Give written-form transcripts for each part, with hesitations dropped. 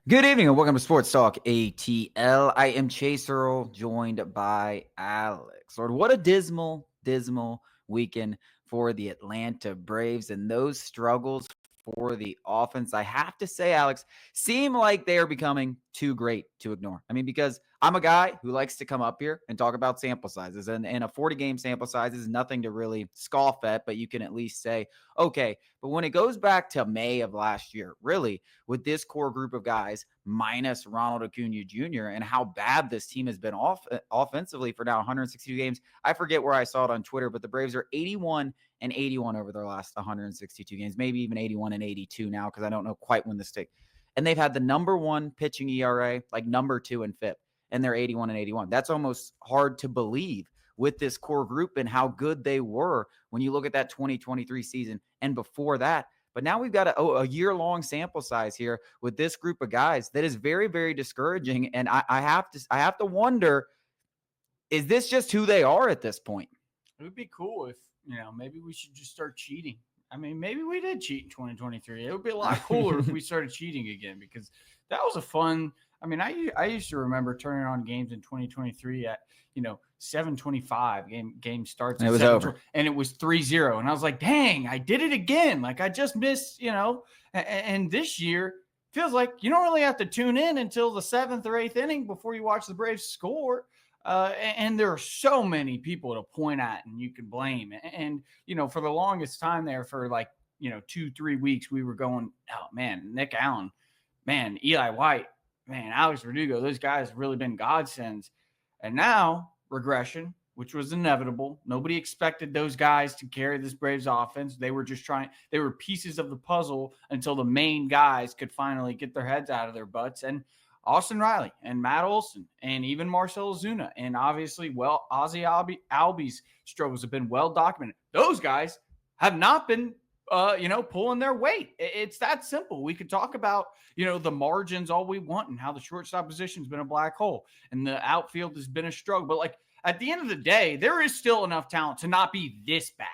Good evening and welcome to Sports Talk ATL. I am Chase Earl, joined by Alex. Lord, what a dismal weekend for the Atlanta Braves and those struggles for the offense. I have to say, Alex, seem like they are becoming too great to ignore. I mean, because I'm a guy who likes to come up here and talk about sample sizes, and a 40-game sample size is nothing to really scoff at, but you can at least say, okay. But when it goes back to May of last year, really, with this core group of guys minus Ronald Acuna Jr. and how bad this team has been offensively for now 162 games. I forget where I saw it on Twitter, but the Braves are 81-81 over their last 162 games, maybe even 81-82 now because I don't know quite when this take. And they've had the number one pitching ERA, like number two and fifth, and they're 81-81. That's almost hard to believe with this core group and how good they were when you look at that 2023 season and before that. But now we've got a year-long sample size here with this group of guys that is very, very discouraging. And I have to wonder, is this just who they are at this point? It would be cool if, maybe we should just start cheating. I mean, maybe we did cheat in 2023. It would be a lot cooler if we started cheating again because that was a fun. I mean, I used to remember turning on games in 2023 at 7:25 game starts. And it was over, and it was 3-0, and I was like, dang, I did it again. Like I just missed, And this year feels like you don't really have to tune in until the seventh or eighth inning before you watch the Braves score. And there are so many people to point at and you can blame. And, for the longest time there for 2-3 weeks, we were going, oh man, Nick Allen, man, Eli White, man, Alex Verdugo, those guys have really been godsends. And now regression, which was inevitable. Nobody expected those guys to carry this Braves offense. They were just they were pieces of the puzzle until the main guys could finally get their heads out of their butts. And Austin Riley and Matt Olson and even Marcell Ozuna and obviously, Ozzie Albies struggles have been well documented. Those guys have not been, pulling their weight. It's that simple. We could talk about, the margins all we want and how the shortstop position has been a black hole and the outfield has been a struggle. But at the end of the day, there is still enough talent to not be this bad.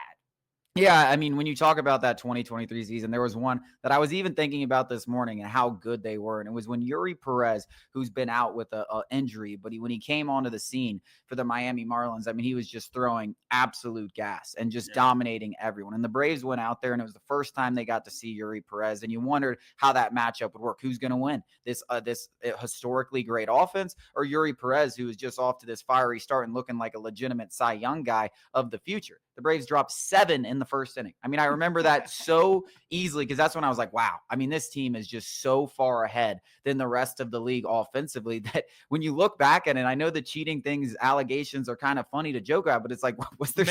Yeah, I mean, when you talk about that 2023 season, there was one that I was even thinking about this morning and how good they were. And it was when Yuri Perez, who's been out with an injury, but when he came onto the scene for the Miami Marlins, I mean, he was just throwing absolute gas and just dominating everyone. And the Braves went out there, and it was the first time they got to see Yuri Perez. And you wondered how that matchup would work. Who's going to win? This historically great offense or Yuri Perez, who is just off to this fiery start and looking like a legitimate Cy Young guy of the future? The Braves dropped 7 in the first inning. I mean, I remember that so easily because that's when I was like, wow, I mean, this team is just so far ahead than the rest of the league offensively that when you look back at it, I know the cheating things, allegations are kind of funny to joke about, but it's like, was there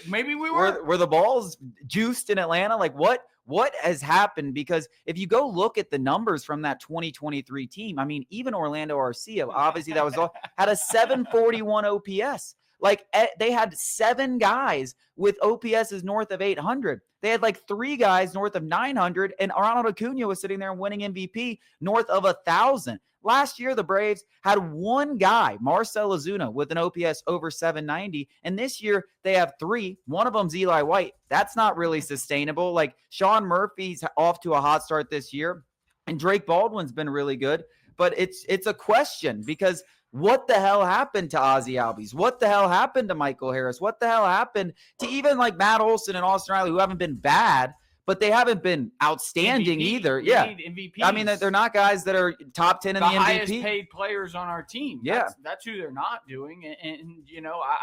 maybe we were the balls juiced in Atlanta? Like what has happened? Because if you go look at the numbers from that 2023 team, I mean, even Orlando Arcia, obviously that was all, had a 741 OPS. Like they had 7 guys with OPSs north of 800. They had 3 guys north of 900, and Ronald Acuna was sitting there winning MVP north of 1,000. Last year, the Braves had 1 guy, Marcell Ozuna, with an OPS over 790, and this year they have 3. One of them's Eli White. That's not really sustainable. Like Shawn Murphy's off to a hot start this year, and Drake Baldwin's been really good, but it's a question because what the hell happened to Ozzie Albies? What the hell happened to Michael Harris? What the hell happened to even Matt Olson and Austin Riley, who haven't been bad, but they haven't been outstanding either. We need MVPs. I mean, they're not guys that are top 10 in the MVP. Highest paid players on our team. Yeah. That's who they're not doing. And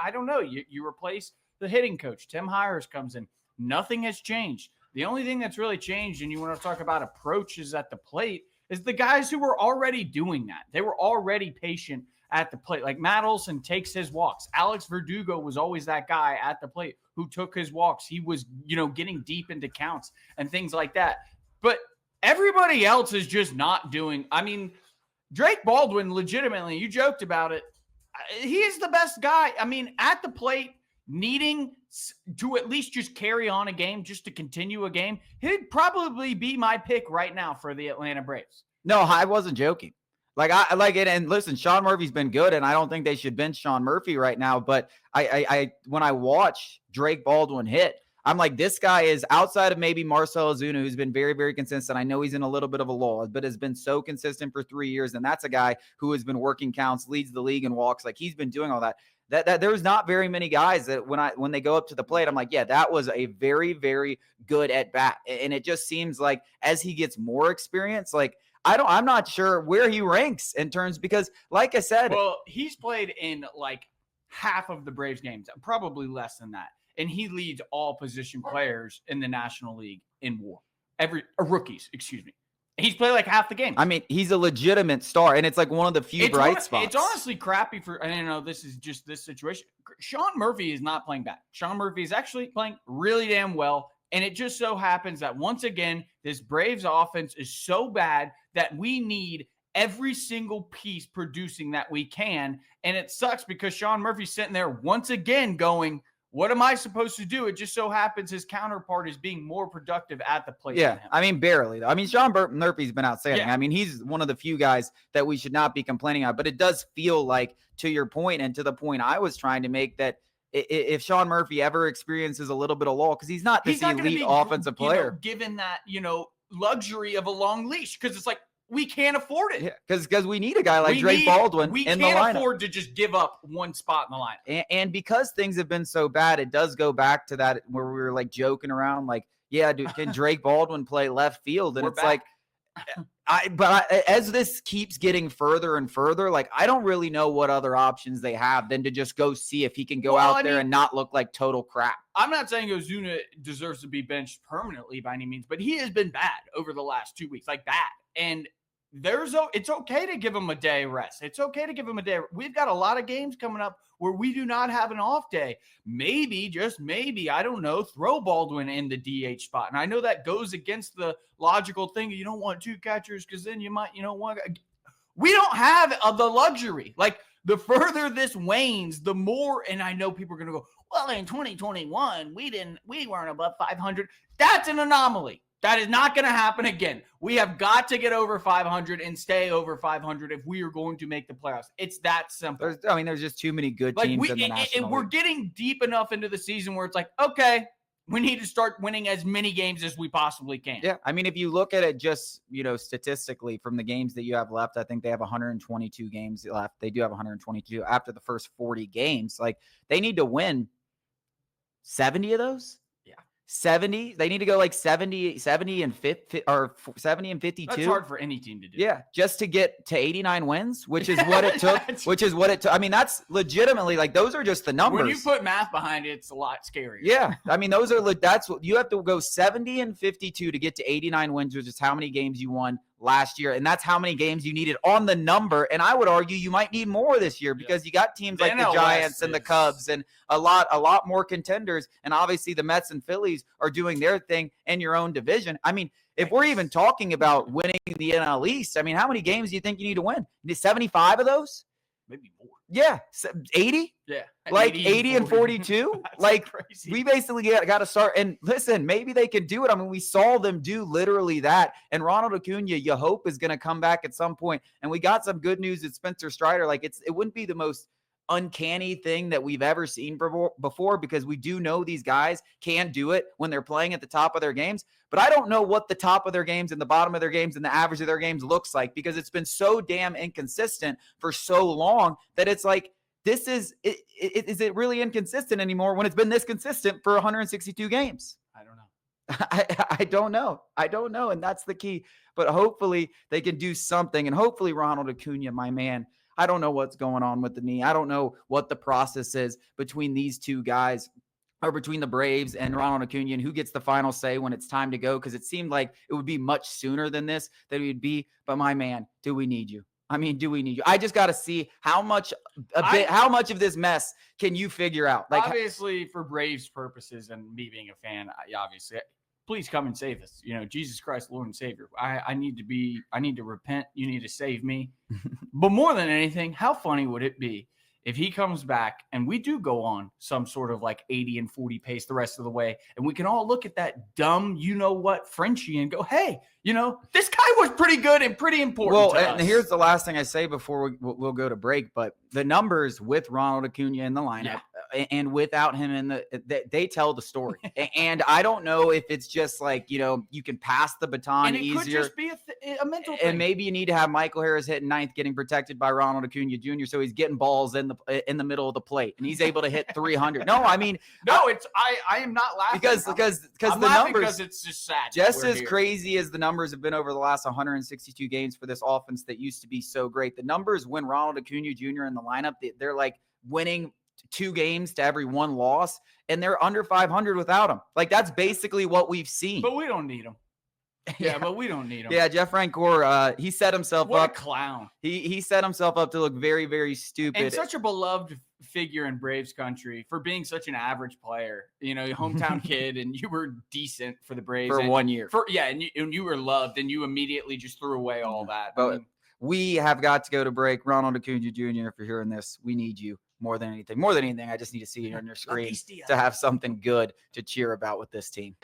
I don't know. You replace the hitting coach. Tim Hires comes in. Nothing has changed. The only thing that's really changed, and you want to talk about approaches at the plate, is the guys who were already doing that. They were already patient at the plate. Like Matt Olson takes his walks. Alex Verdugo was always that guy at the plate who took his walks. He was, getting deep into counts and things like that. But everybody else is just not doing. I mean, Drake Baldwin, legitimately, you joked about it. He is the best guy. I mean, at the plate, needing to at least just carry on a game, just to continue a game, he'd probably be my pick right now for the Atlanta Braves. No, I wasn't joking. I like it. And listen, Shawn Murphy's been good, and I don't think they should bench Shawn Murphy right now. But I when I watch Drake Baldwin hit, I'm like, this guy is outside of maybe Marcell Ozuna, who's been very, very consistent. I know he's in a little bit of a lull, but has been so consistent for 3 years. And that's a guy who has been working counts, leads the league in walks. Like, he's been doing all that. That there's not very many guys that when they go up to the plate, I'm like, yeah, that was a very, very good at bat. And it just seems like as he gets more experience, like, I'm not sure where he ranks in terms, because like I said, well, he's played in like half of the Braves games, probably less than that. And he leads all position players in the National League in WAR. Rookies, excuse me. He's played like half the games. I mean, he's a legitimate star, and it's like one of the few bright spots. It's honestly crappy for, I don't know, this is just this situation. Shawn Murphy is not playing bad. Shawn Murphy is actually playing really damn well. And it just so happens that once again, this Braves offense is so bad that we need every single piece producing that we can. And it sucks because Shawn Murphy's sitting there once again going, what am I supposed to do? It just so happens his counterpart is being more productive at the plate. Yeah, I mean, barely, though. I mean, Shawn Murphy's been outstanding. Yeah. I mean, he's one of the few guys that we should not be complaining about. But it does feel like, to your point and to the point I was trying to make, that if Shawn Murphy ever experiences a little bit of lull, because he's not this elite offensive player. Given that, luxury of a long leash, because it's like, we can't afford it. Yeah, because we need a guy like Drake Baldwin in the lineup. We can't afford to just give up one spot in the lineup. And because things have been so bad, it does go back to that where we were like joking around, like, yeah, dude, can Drake Baldwin play left field? And it's back. Like, as this keeps getting further and further, like, I don't really know what other options they have than to just go see if he can go out there and not look like total crap. I'm not saying Ozuna deserves to be benched permanently by any means, but he has been bad over the last 2 weeks, like bad. And it's okay to give him a day rest. It's okay to give him a day. We've got a lot of games coming up where we do not have an off day. Maybe, just maybe, I don't know, throw Baldwin in the DH spot. And I know that goes against the logical thing. You don't want two catchers because then you might, we don't have the luxury. Like, the further this wanes, the more, and I know people are going to go, well, in 2021, we weren't above 500. That's an anomaly. That is not going to happen again. We have got to get over 500 and stay over 500 if we are going to make the playoffs. It's that simple. There's just too many good teams in the National League. We're getting deep enough into the season where it's like, okay, we need to start winning as many games as we possibly can. Yeah, I mean, if you look at it just, statistically from the games that you have left, I think they have 122 games left. They do have 122 after the first 40 games. Like, they need to win 70 of those. 70. They need to go like 70 and 50 or 70 and 52. That's hard for any team to do. Yeah, just to get to 89 wins, which is what it took. I mean, that's legitimately, like, those are just the numbers. When you put math behind it, it's a lot scarier. Yeah, I mean, that's what you have to go 70 and 52 to get to 89 wins, which is how many games you won last year, and that's how many games you needed on the number. And I would argue you might need more this year because you got teams like the Giants and the Cubs and a lot more contenders, and obviously the Mets and Phillies are doing their thing in your own division. I mean, if we're even talking about winning the NL East, I mean, how many games do you think you need to win? You need 75 of those? Maybe more. Yeah, 80? Yeah. Like 80 and 42? Like, crazy. We basically got to start. And listen, maybe they can do it. I mean, we saw them do literally that. And Ronald Acuna, you hope, is going to come back at some point. And we got some good news at Spencer Strider. Like, it wouldn't be the most uncanny thing that we've ever seen before, because we do know these guys can do it when they're playing at the top of their games. But I don't know what the top of their games and the bottom of their games and the average of their games looks like, because it's been so damn inconsistent for so long that it's like, is it really inconsistent anymore when it's been this consistent for 162 games? I don't know. I don't know. And that's the key. But hopefully they can do something. And hopefully Ronald Acuna, my man, I don't know what's going on with the knee. I don't know what the process is between these two guys, or between the Braves and Ronald Acuna, and who gets the final say when it's time to go, because it seemed like it would be much sooner than this that it would be. But my man, do we need you? I mean, do we need you? I just got to see how much of this mess can you figure out? Like, obviously, for Braves purposes and me being a fan, obviously, please come and save us. Jesus Christ, Lord and Savior. I need to repent. You need to save me. But more than anything, how funny would it be if he comes back and we do go on some sort of like 80 and 40 pace the rest of the way, and we can all look at that dumb, Frenchie and go, hey, this guy was pretty good and pretty important. Well, and here's the last thing I say before we'll go to break, but the numbers with Ronald Acuna in the lineup, and without him in they tell the story. And I don't know if it's just like, you can pass the baton and it easier. could just be a mental thing. And maybe you need to have Michael Harris hitting ninth, getting protected by Ronald Acuna Jr. So he's getting balls in the middle of the plate, and he's able to hit 300. No, I mean, no, I am not laughing because I'm the laughing numbers, because it's just sad. just as crazy as the numbers have been over the last 162 games for this offense that used to be so great. The numbers when Ronald Acuna Jr. in the lineup, they're like winning 2 games to every 1 loss, and they're under 500 without him. Like, that's basically what we've seen. But we don't need him. Yeah, but we don't need him. Yeah, Jeff Francoeur, he set himself what up. a clown. He set himself up to look very, very stupid. And such a beloved figure in Braves country for being such an average player. Hometown kid, and you were decent for the Braves for 1 year. And you were loved, and you immediately just threw away all that. But we have got to go to break. Ronald Acuna Jr., if you're hearing this, we need you more than anything. More than anything, I just need to see you on your screen to have something good to cheer about with this team.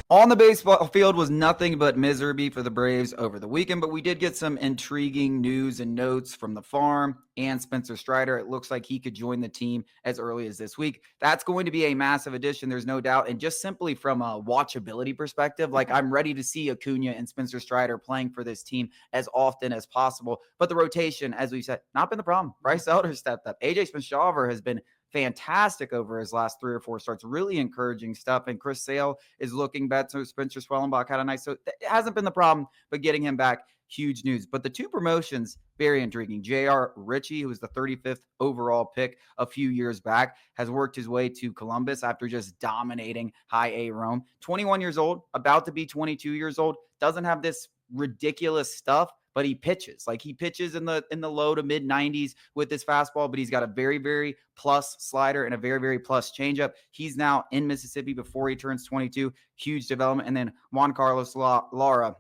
On the baseball field was nothing but misery for the Braves over the weekend, but we did get some intriguing news and notes from the farm and Spencer Strider. It looks like he could join the team as early as this week. That's going to be a massive addition, there's no doubt. And just simply from a watchability perspective, like, I'm ready to see Acuna and Spencer Strider playing for this team as often as possible. But the rotation, as we said, not been the problem. Bryce Elder stepped up. AJ Smith-Shawver has been fantastic over his last 3 or 4 starts. Really encouraging stuff. And Chris Sale is looking better. Spencer Schwellenbach had a nice, so it hasn't been the problem, but getting him back, huge news. But the 2 promotions, very intriguing. J.R. Ritchie, who was the 35th overall pick a few years back, has worked his way to Columbus after just dominating high A Rome. 21 years old, about to be 22 years old, doesn't have this ridiculous stuff, but he pitches. Like, he pitches in the low to mid 90s with his fastball, but he's got a very, very plus slider and a very, very plus changeup. He's now in Mississippi before he turns 22. Huge development. And then Juan Carlos Lara,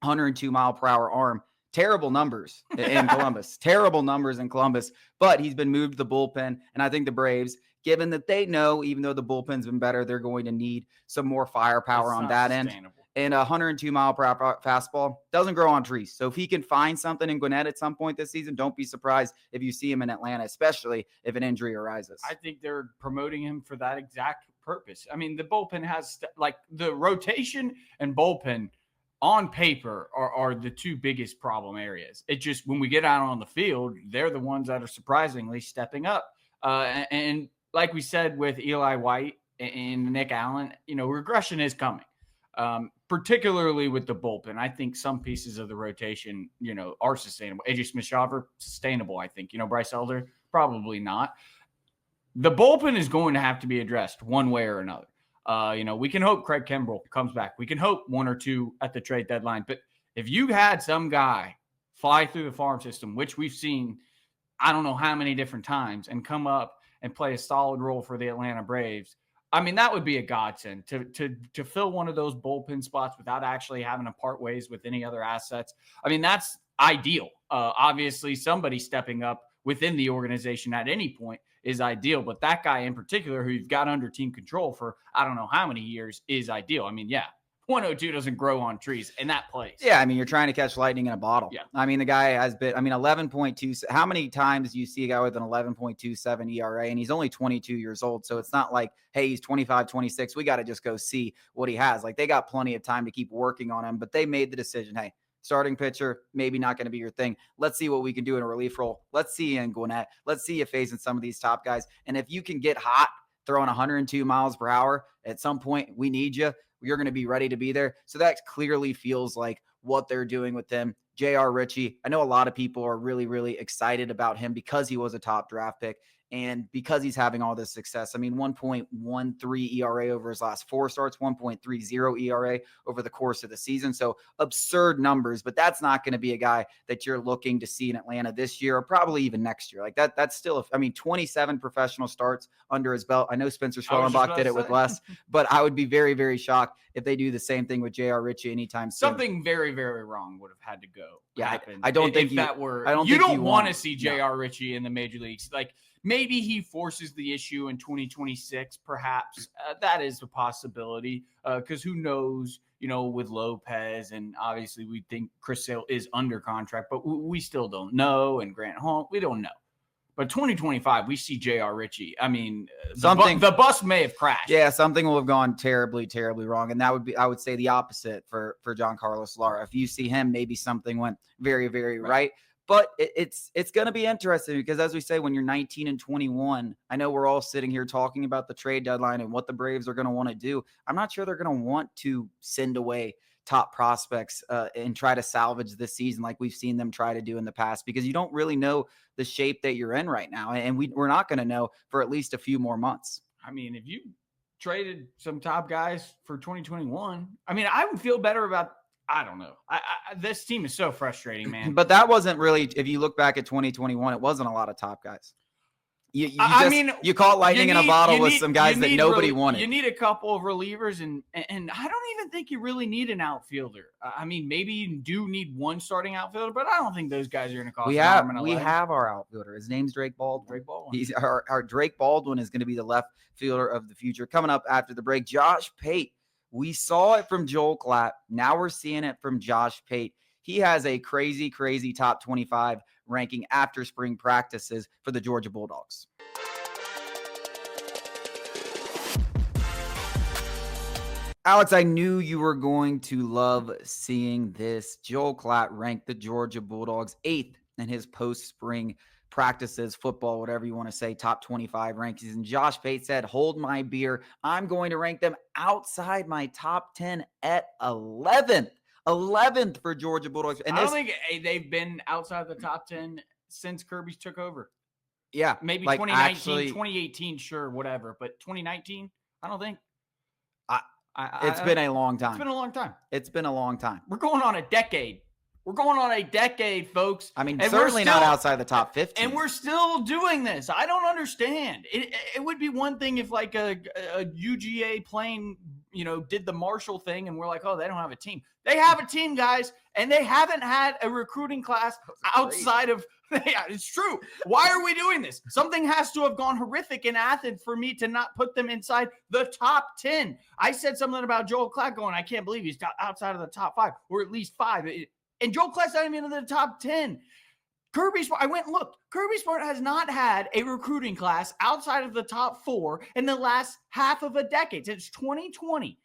102 mile per hour arm. Terrible numbers in Columbus. Terrible numbers in Columbus, but he's been moved to the bullpen. And I think the Braves, given that they know, even though the bullpen's been better, they're going to need some more firepower on that end. And a 102 mile per hour fastball doesn't grow on trees. So if he can find something in Gwinnett at some point this season, don't be surprised if you see him in Atlanta, especially if an injury arises. I think they're promoting him for that exact purpose. I mean, the bullpen has, like, the rotation and bullpen on paper are the 2 biggest problem areas. It just, when we get out on the field, they're the ones that are surprisingly stepping up. And like we said with Eli White and Nick Allen, regression is coming. Particularly with the bullpen. I think some pieces of the rotation, are sustainable. AJ Smith-Shawver, sustainable, I think. Bryce Elder, probably not. The bullpen is going to have to be addressed one way or another. We can hope Craig Kimbrell comes back. We can hope 1 or 2 at the trade deadline. But if you had some guy fly through the farm system, which we've seen I don't know how many different times, and come up and play a solid role for the Atlanta Braves, I mean, that would be a godsend to fill one of those bullpen spots without actually having to part ways with any other assets. I mean, that's ideal. Obviously, somebody stepping up within the organization at any point is ideal, but that guy in particular, who you've got under team control for I don't know how many years, is ideal. I mean, yeah, 102 doesn't grow on trees in that place. Yeah, I mean, you're trying to catch lightning in a bottle. Yeah. I mean, the guy has been, 11.2. How many times do you see a guy with an 11.27 ERA? And he's only 22 years old. So it's not like, hey, he's 25, 26. We got to just go see what he has. Like, they got plenty of time to keep working on him, but they made the decision, hey, starting pitcher, maybe not going to be your thing. Let's see what we can do in a relief role. Let's see you in Gwinnett. Let's see you facing some of these top guys. And if you can get hot throwing 102 miles per hour, at some point, we need you. You're going to be ready to be there. So that clearly feels like what they're doing with him. J.R. Ritchie, I know a lot of people are really, really excited about him because he was a top draft pick and because he's having all this success. I mean, 1.13 ERA over his last 4 starts, 1.30 ERA over the course of the season. So absurd numbers, but that's not going to be a guy that you're looking to see in Atlanta this year or probably even next year. Like that's still, 27 professional starts under his belt. I know Spencer Schwellenbach did it with less, but I would be very, very shocked if they do the same thing with J.R. Ritchie anytime soon. Something very, very wrong would have had to go. Yeah, I don't think that were. I don't you think don't want to see J.R. Ritchie in the major leagues. Like, Maybe he forces the issue in 2026, perhaps. That is a possibility because who knows, with Lopez, and obviously we think Chris Sale is under contract, but we still don't know. And Grant Hall, we don't know. But 2025, we see J.R. Ritchie. I mean, the bus may have crashed. Yeah, something will have gone terribly, terribly wrong. And that would be, I would say, the opposite for John Carlos Lara. If you see him, maybe something went very, very right. But it's going to be interesting because, as we say, when you're 19 and 21, I know we're all sitting here talking about the trade deadline and what the Braves are going to want to do. I'm not sure they're going to want to send away top prospects and try to salvage this season like we've seen them try to do in the past, because you don't really know the shape that you're in right now. And we're not going to know for at least a few more months. I mean, if you traded some top guys for 2021, I mean, I would feel better about, I don't know. This team is so frustrating, man. But that wasn't really, if you look back at 2021, it wasn't a lot of top guys. You caught lightning in a bottle with some guys that nobody wanted. You need a couple of relievers, and I don't even think you really need an outfielder. I mean, maybe you do need one starting outfielder, but I don't think those guys are going to cost. We have our outfielder. His name's Drake Baldwin. He's our Drake Baldwin is going to be the left fielder of the future. Coming up after the break, Josh Pate. We saw it from Joel Klatt. Now we're seeing it from Josh Pate. He has a crazy, crazy top 25 ranking after spring practices for the Georgia Bulldogs. Alex, I knew you were going to love seeing this. Joel Klatt ranked the Georgia Bulldogs 8th in his post-spring practices, football, whatever you want to say, top 25 rankings. And Josh Pate said, hold my beer. I'm going to rank them outside my top 10 at 11th. 11th for Georgia Bulldogs. And I don't think they've been outside the top 10 since Kirby's took over. Yeah. Maybe 2019, 2018, sure, whatever. But 2019, I don't think. It's been a long time. It's been a long time. It's been a long time. We're going on a decade. We're going on a decade, folks. I mean, certainly not outside the top 15. And we're still doing this. I don't understand. It would be one thing if like a UGA plane, did the Marshall thing and we're like, oh, they don't have a team. They have a team, guys, and they haven't had a recruiting class outside of – yeah, it's true. Why are we doing this? Something has to have gone horrific in Athens for me to not put them inside the top 10. I said something about Joel Klatt going, I can't believe he's outside of the top 5 or at least 5. And Joel Klatt's not even in the top 10. Kirby Smart, I went and looked. Kirby Smart has not had a recruiting class outside of the top 4 in the last half of a decade, since 2020.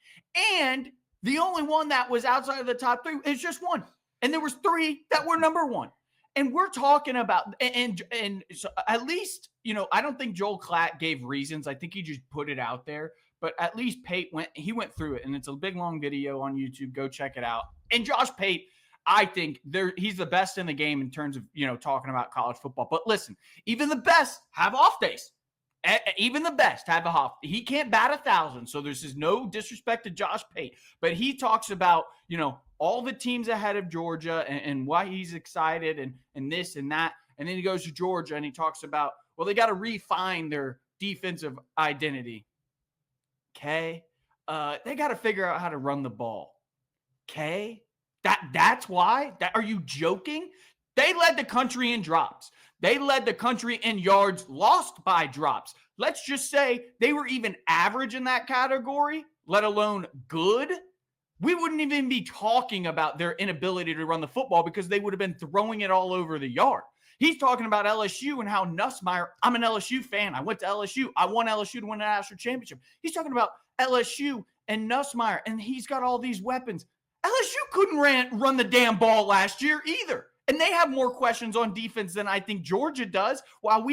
And the only one that was outside of the top 3 is just one. And there was 3 that were number 1. And we're talking about, and so at least, I don't think Joel Klatt gave reasons. I think he just put it out there. But at least Pate went through it. And it's a big, long video on YouTube. Go check it out. And Josh Pate, I think he's the best in the game in terms of, talking about college football. But listen, even the best have off days. Even the best have a off. He can't bat 1,000. So there's no disrespect to Josh Pate. But he talks about, all the teams ahead of Georgia and why he's excited and this and that. And then he goes to Georgia and he talks about, well, they got to refine their defensive identity. Okay. They got to figure out how to run the ball. Okay. That's why? Are you joking? They led the country in drops. They led the country in yards lost by drops. Let's just say they were even average in that category, let alone good. We wouldn't even be talking about their inability to run the football because they would have been throwing it all over the yard. He's talking about LSU and how Nussmeier, I'm an LSU fan. I went to LSU. I want LSU to win a national championship. He's talking about LSU and Nussmeier, and he's got all these weapons. LSU couldn't run the damn ball last year either. And they have more questions on defense than I think Georgia does. While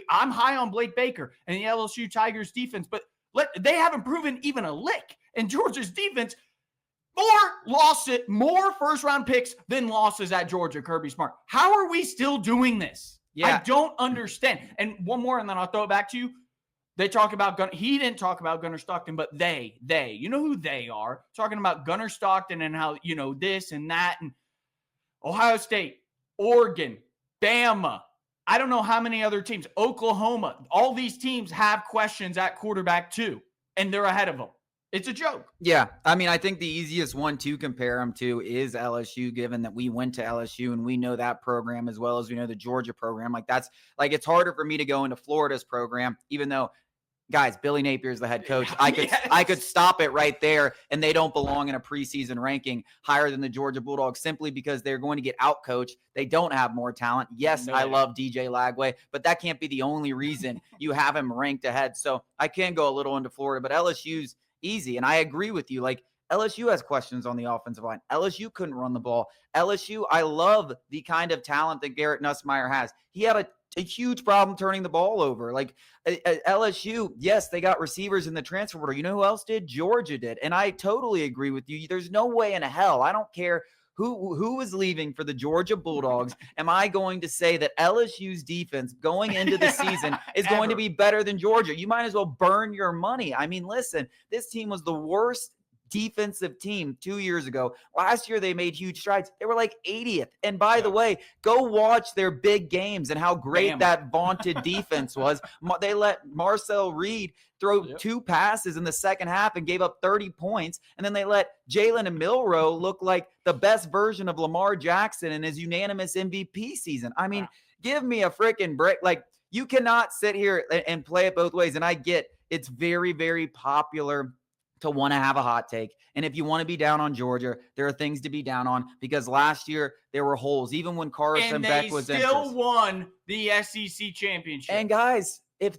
I'm high on Blake Baker and the LSU Tigers defense, but they haven't proven even a lick. And Georgia's defense, more first-round picks than losses at Georgia, Kirby Smart. How are we still doing this? Yeah. I don't understand. And one more, and then I'll throw it back to you. They talk about he didn't talk about Gunnar Stockton, but they, you know who they are, talking about Gunnar Stockton and how, this and that, and Ohio State, Oregon, Bama, I don't know how many other teams, Oklahoma, all these teams have questions at quarterback too, and they're ahead of them. It's a joke. Yeah, I mean, I think the easiest one to compare them to is LSU, given that we went to LSU and we know that program as well as we know the Georgia program. Like that's like it's harder for me to go into Florida's program, even though guys, Billy Napier is the head coach. I could stop it right there, and they don't belong in a preseason ranking higher than the Georgia Bulldogs simply because they're going to get outcoached. They don't have more talent. Yes, I love DJ Lagway, but that can't be the only reason you have him ranked ahead. So I can go a little into Florida, but LSU's easy, and I agree with you. Like LSU has questions on the offensive line. LSU couldn't run the ball. LSU, I love the kind of talent that Garrett Nussmeier has. He had a huge problem turning the ball over. Like LSU, yes, they got receivers in the transfer portal. You know who else did? Georgia did. And I totally agree with you. There's no way in hell, I don't care who is leaving for the Georgia Bulldogs, am I going to say that LSU's defense going into the season is going to be better than Georgia? You might as well burn your money. I mean, listen, this team was the worst defensive team 2 years ago. Last year, they made huge strides. They were like 80th. And by the way, go watch their big games and how great that vaunted defense was. They let Marcel Reed throw 2 passes in the second half and gave up 30 points. And then they let Jalen and Milroe look like the best version of Lamar Jackson in his unanimous MVP season. I mean, give me a freaking break. Like, you cannot sit here and play it both ways. And I get it's very, very popular to want to have a hot take. And if you want to be down on Georgia, there are things to be down on because last year there were holes. Even when Carson Beck was interested. They still won the SEC championship. And guys, if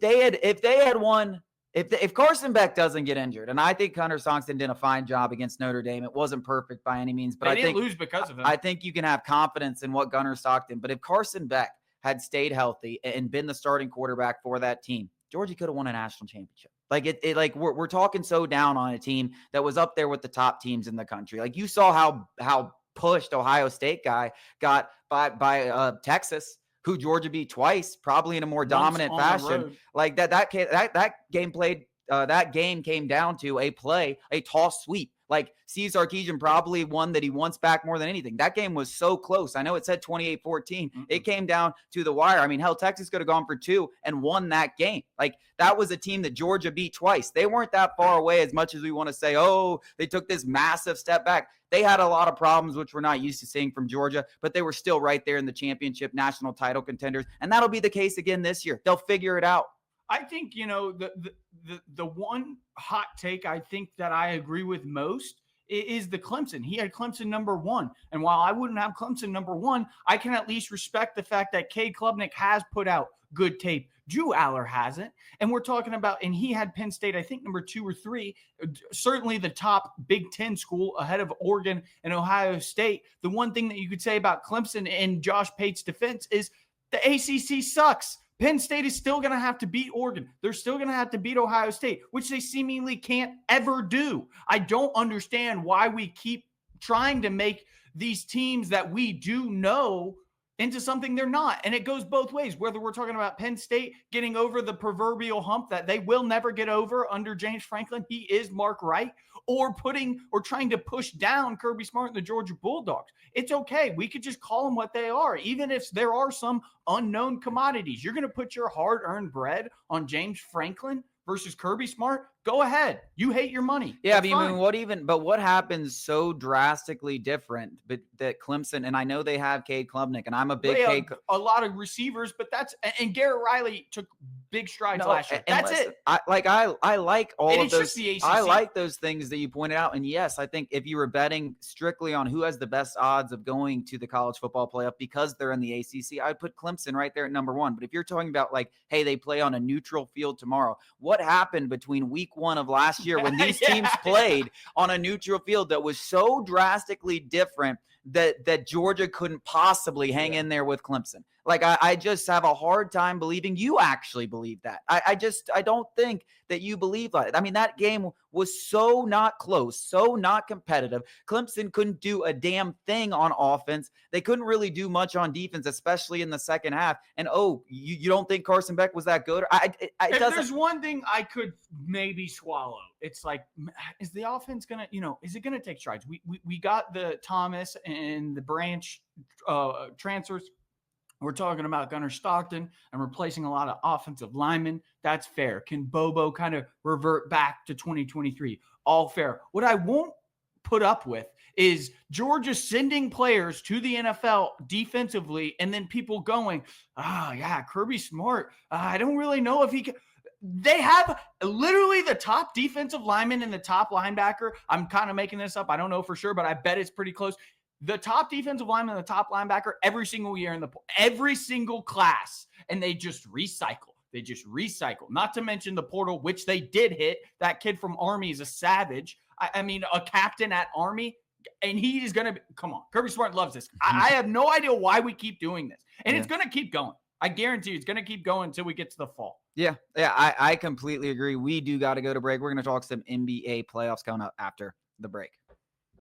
Carson Beck doesn't get injured, and I think Hunter Songson did a fine job against Notre Dame. It wasn't perfect by any means, but I think lose because of him. I think you can have confidence in what Gunnar Stockton. But if Carson Beck had stayed healthy and been the starting quarterback for that team, Georgia could have won a national championship. Like like we're talking so down on a team that was up there with the top teams in the country. Like you saw how pushed Ohio State got by Texas, who Georgia beat twice, probably in a more dominant fashion. Like that game came down to a toss sweep. Like Steve Sarkisian probably won that he wants back more than anything. That game was so close. I know it said 28-14. Mm-hmm. It came down to the wire. I mean, hell, Texas could have gone for 2 and won that game. Like that was a team that Georgia beat twice. They weren't that far away as much as we want to say, oh, they took this massive step back. They had a lot of problems, which we're not used to seeing from Georgia, but they were still right there in the championship national title contenders. And that'll be the case again this year. They'll figure it out. I think, the one hot take I think that I agree with most is the Clemson. He had Clemson number 1. And while I wouldn't have Clemson number 1, I can at least respect the fact that Cade Klubnik has put out good tape. Drew Aller hasn't. And we're talking about, and he had Penn State, I think, number 2 or 3, certainly the top Big Ten school ahead of Oregon and Ohio State. The one thing that you could say about Clemson and Josh Pate's defense is the ACC sucks. Penn State is still going to have to beat Oregon. They're still going to have to beat Ohio State, which they seemingly can't ever do. I don't understand why we keep trying to make these teams that we do know into something they're not. And it goes both ways, whether we're talking about Penn State getting over the proverbial hump that they will never get over under James Franklin. He is Mark Wright, or trying to push down Kirby Smart and the Georgia Bulldogs. It's okay. We could just call them what they are. Even if there are some unknown commodities, you're going to put your hard-earned bread on James Franklin versus Kirby Smart. Go ahead. You hate your money. Yeah, I mean, what happens so drastically different, but that Clemson, and I know they have Cade Klubnik, and I'm a big a lot of receivers, but and Garrett Riley took big strides last year. That's it. I like all of those. I like those things that you pointed out. And yes, I think if you were betting strictly on who has the best odds of going to the college football playoff because they're in the ACC, I'd put Clemson right there at number 1. But if you're talking about like, hey, they play on a neutral field tomorrow, what happened between week 1 of last year when these teams played on a neutral field that was so drastically different that Georgia couldn't possibly hang in there with Clemson? Like, I just have a hard time believing you actually believe that. I don't think that you believe that. I mean, that game was so not close, so not competitive. Clemson couldn't do a damn thing on offense. They couldn't really do much on defense, especially in the second half. And, you don't think Carson Beck was that good? If there's one thing I could maybe swallow, it's like, is the offense going to, is it going to take strides? We got the Thomas and the Branch transfers. We're talking about Gunnar Stockton and replacing a lot of offensive linemen. That's fair. Can Bobo kind of revert back to 2023? All fair. What I won't put up with is Georgia sending players to the NFL defensively and then people going, yeah, Kirby Smart. I don't really know if he can. They have literally the top defensive lineman and the top linebacker. I'm kind of making this up. I don't know for sure, but I bet it's pretty close. The top defensive lineman and the top linebacker every single year in every single class, and they just recycle. They just recycle. Not to mention the portal, which they did hit. That kid from Army is a savage. I mean, a captain at Army, and he is going to come on. Kirby Smart loves this. I have no idea why we keep doing this, and it's going to keep going. I guarantee you it's going to keep going until we get to the fall. Yeah, I completely agree. We do got to go to break. We're going to talk some NBA playoffs coming up after the break.